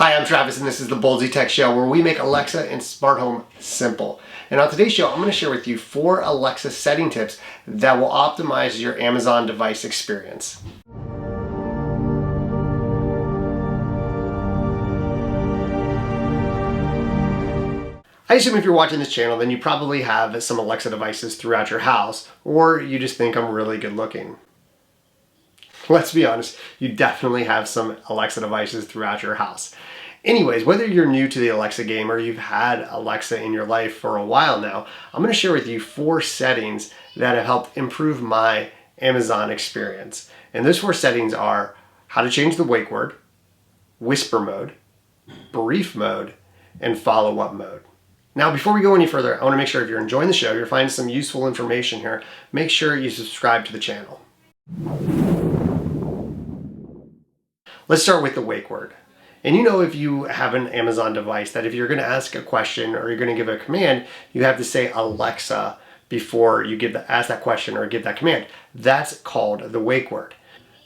Hi, I'm Travis and this is the Boldsy Tech Show where we make Alexa and smart home simple. And on today's show, I'm going to share with you 4 Alexa setting tips that will optimize your Amazon device experience. I assume if you're watching this channel, then you probably have some Alexa devices throughout your house, or you just think I'm really good looking. Let's be honest, you definitely have some Alexa devices throughout your house. Anyways, whether you're new to the Alexa game or you've had Alexa in your life for a while now, I'm going to share with you 4 settings that have helped improve my Amazon experience. And those 4 settings are how to change the wake word, whisper mode, brief mode, and follow-up mode. Now, before we go any further, I want to make sure if you're enjoying the show, you're finding some useful information here, make sure you subscribe to the channel. Let's start with the wake word. And you know, if you have an Amazon device, that if you're going to ask a question or you're going to give a command, you have to say Alexa before you ask that question or give that command. That's called the wake word.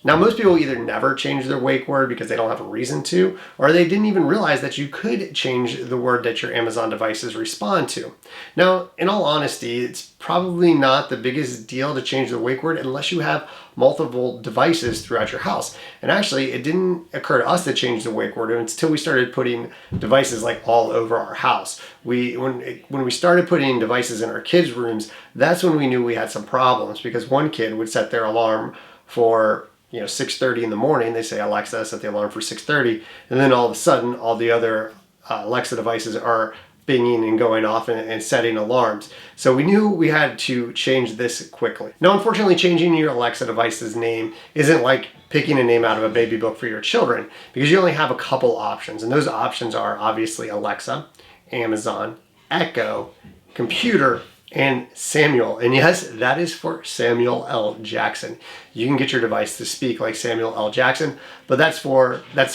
Now, most people either never change their wake word because they don't have a reason to, or they didn't even realize that you could change the word that your Amazon devices respond to. Now, in all honesty, it's probably not the biggest deal to change the wake word unless you have multiple devices throughout your house. And actually, it didn't occur to us to change the wake word until we started putting devices like all over our house. When we started putting devices in our kids' rooms, that's when we knew we had some problems, because one kid would set their alarm for 6:30 in the morning. They say, Alexa, set the alarm for 6:30. And then all of a sudden, all the other Alexa devices are binging and going off and setting alarms. So we knew we had to change this quickly. Now, unfortunately, changing your Alexa device's name isn't like picking a name out of a baby book for your children, because you only have a couple options. And those options are obviously Alexa, Amazon, Echo, computer, and Samuel. And yes, that is for Samuel L. Jackson. You can get your device to speak like Samuel L. Jackson, but that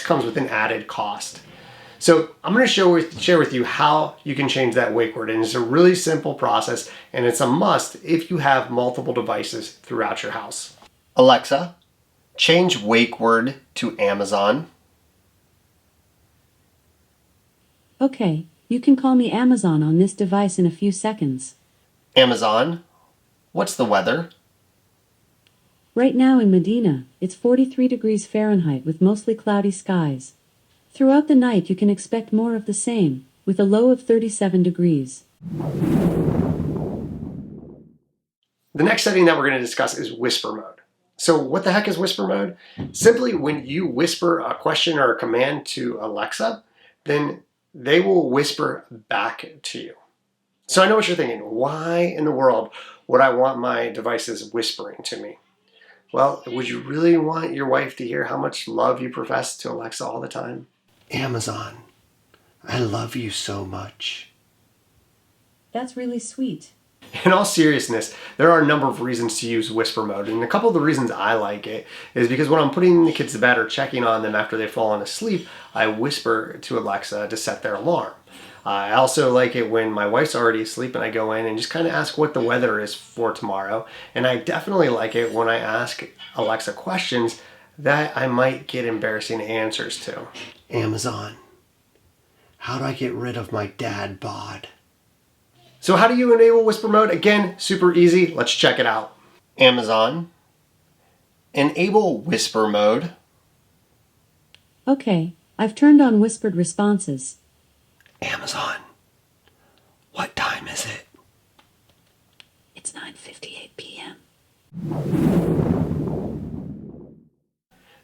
comes with an added cost. So I'm going to share with you how you can change that wake word. And it's a really simple process, and it's a must if you have multiple devices throughout your house. Alexa, change wake word to Amazon. Okay, you can call me Amazon on this device in a few seconds. Amazon, what's the weather? Right now in Medina, it's 43 degrees Fahrenheit with mostly cloudy skies. Throughout the night you can expect more of the same, with a low of 37 degrees. The next setting that we're going to discuss is whisper mode. So what the heck is whisper mode? Simply when you whisper a question or a command to Alexa, then they will whisper back to you. So I know what you're thinking. Why in the world would I want my devices whispering to me? Well, would you really want your wife to hear how much love you profess to Alexa all the time? Amazon, I love you so much. That's really sweet. In all seriousness, there are a number of reasons to use whisper mode, and a couple of the reasons I like it is because when I'm putting the kids to bed or checking on them after they've fallen asleep, I whisper to Alexa to set their alarm. I also like it when my wife's already asleep and I go in and just kind of ask what the weather is for tomorrow. And I definitely like it when I ask Alexa questions that I might get embarrassing answers to. Amazon, how do I get rid of my dad bod? So how do you enable whisper mode? Again, super easy. Let's check it out. Amazon, enable whisper mode. Okay, I've turned on whispered responses. Amazon, what time is it? It's 9:58 p.m.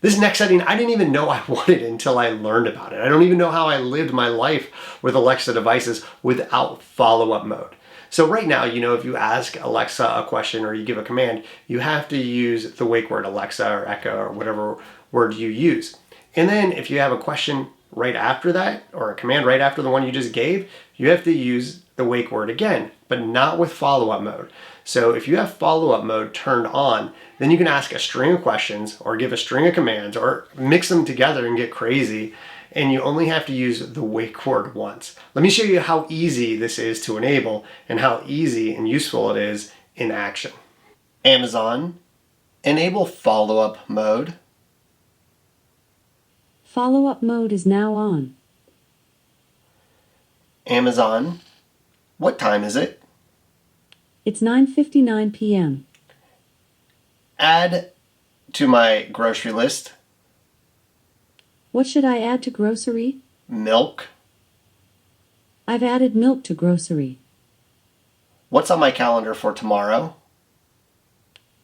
This next setting, I didn't even know I wanted until I learned about it. I don't even know how I lived my life with Alexa devices without follow-up mode. So right now, if you ask Alexa a question or you give a command, you have to use the wake word Alexa or Echo or whatever word you use. And then if you have a question right after that, or a command right after the one you just gave, you have to use the wake word again, but not with follow-up mode. So if you have follow-up mode turned on, then you can ask a string of questions or give a string of commands or mix them together and get crazy, and you only have to use the wake word once. Let me show you how easy this is to enable and how easy and useful it is in action. Amazon, enable follow-up mode. Follow-up mode is now on. Amazon, what time is it? It's 9:59 p.m. Add to my grocery list What should I add to grocery? milk. I've added milk to grocery. What's on my calendar for tomorrow?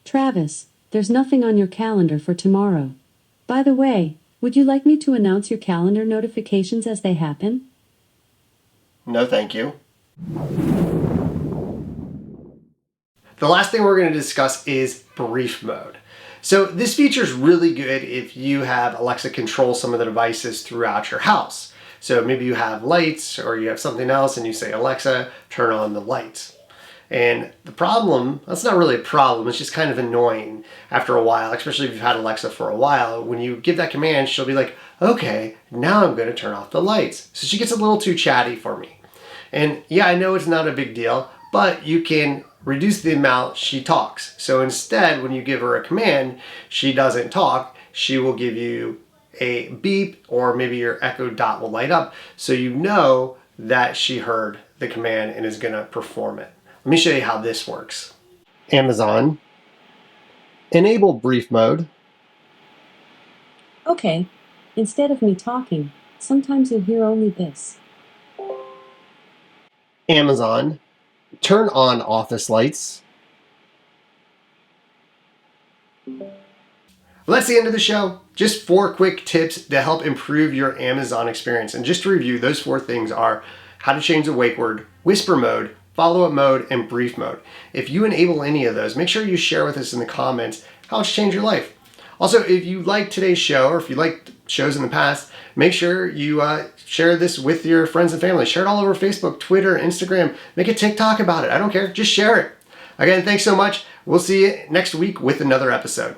Travis, there's nothing on your calendar for tomorrow. By the way, would you like me to announce your calendar notifications as they happen? No, thank you. The last thing we're going to discuss is brief mode. So this feature is really good if you have Alexa control some of the devices throughout your house. So maybe you have lights or you have something else and you say, Alexa, turn on the lights. And the problem, that's not really a problem, it's just kind of annoying after a while, especially if you've had Alexa for a while. When you give that command, she'll be like, okay, now I'm going to turn off the lights. So she gets a little too chatty for me. And yeah, I know it's not a big deal, but you can reduce the amount she talks. So instead, when you give her a command, she doesn't talk. She will give you a beep, or maybe your Echo Dot will light up, so you know that she heard the command and is going to perform it. Let me show you how this works. Amazon, enable brief mode. Okay. Instead of me talking, sometimes you'll hear only this. Amazon, turn on office lights. Well, that's the end of the show. Just 4 quick tips to help improve your Amazon experience. And just to review, those 4 things are how to change the wake word, whisper mode, follow-up mode, and brief mode. If you enable any of those, make sure you share with us in the comments how it's changed your life. Also, if you like today's show, or if you liked shows in the past, make sure you share this with your friends and family. Share it all over Facebook, Twitter, Instagram. Make a TikTok about it. I don't care. Just share it. Again, thanks so much. We'll see you next week with another episode.